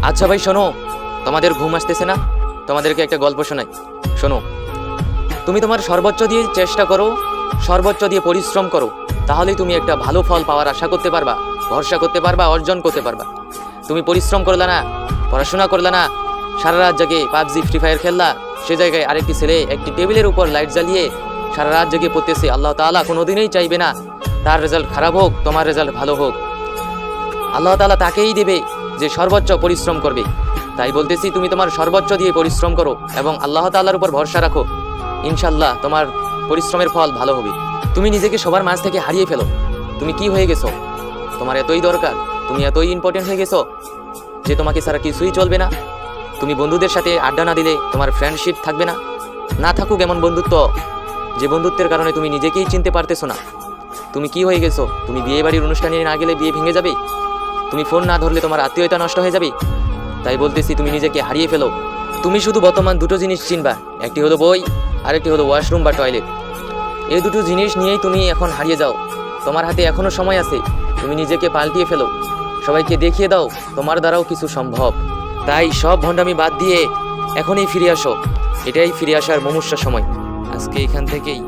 আচ্ছা ভাই শোনো, তোমাদের ঘুম আসতেছে না? তোমাদেরকে একটা গল্প শোনাই, শোনো। তুমি তোমার সর্বোচ্চ দিয়ে চেষ্টা করো, সর্বোচ্চ দিয়ে পরিশ্রম করো, তাহলেই তুমি একটা ভালো ফল পাওয়ার আশা করতে পারবা, ভরসা করতে পারবা, অর্জন করতে পারবা। তুমি পরিশ্রম করলা না, পড়াশোনা করলা না, সারা রাত জেগে পাবজি ফ্রি ফায়ার খেললা, সে জায়গায় আরেকটি ছেলে একটি টেবিলের উপর লাইট জ্বালিয়ে সারা রাত জেগে পড়তেছে। আল্লাহ তাআলা কোনোদিনই চাইবে না তার রেজাল্ট খারাপ হোক, তোমার রেজাল্ট ভালো হোক। আল্লাহ তাআলা তাকেই দেবে যে সর্বোচ্চ পরিশ্রম করবে। তাই বলতেছি, তুমি তোমার সর্বোচ্চ দিয়ে পরিশ্রম করো এবং আল্লাহ তাআলার উপর ভরসা রাখো। ইনশাল্লাহ তোমার পরিশ্রমের ফল ভালো হবে। তুমি নিজেকে সবার মাঝ থেকে হারিয়ে ফেলো। তুমি কি হয়ে গেছো? তোমার এতই দরকার, তুমি এতই ইম্পর্টেন্ট হয়ে গেছো যে তোমাকে ছাড়া কিছুই চলবে না। তুমি বন্ধুদের সাথে আড্ডা না দিলে তোমার ফ্রেন্ডশিপ থাকবে না। না থাকুক এমন বন্ধুত্ব যে বন্ধুত্বের কারণে তুমি নিজেকেই চিনতে পারতেছো না। তুমি কি হয়ে গেছো? তুমি বিয়ে বাড়ির অনুষ্ঠানে না গেলে বিয়ে ভেঙে যাবে। তুমি ফোন না ধরলে তোমার আত্মীয়তা নষ্ট হয়ে যাবে। তাই বলতেছি, তুমি নিজেকে হারিয়ে ফেলো। তুমি শুধু বর্তমান দুটো জিনিস চিনবা, একটি হলো বই, আরেকটি হলো ওয়াশরুম বা টয়লেট। এই দুটো জিনিস নিয়েই তুমি এখন হারিয়ে যাও। তোমার হাতে এখনো সময় আছে, তুমি নিজেকে পাল্টিয়ে ফেলো, সবাইকে দেখিয়ে দাও তোমার দ্বারাও কিছু সম্ভব। তাই সব ভণ্ডামি বাদ দিয়ে এখনই ফিরে আসো। এটাই ফিরে আসার মুমূর্ষু সময়। আজকে এখান থেকেই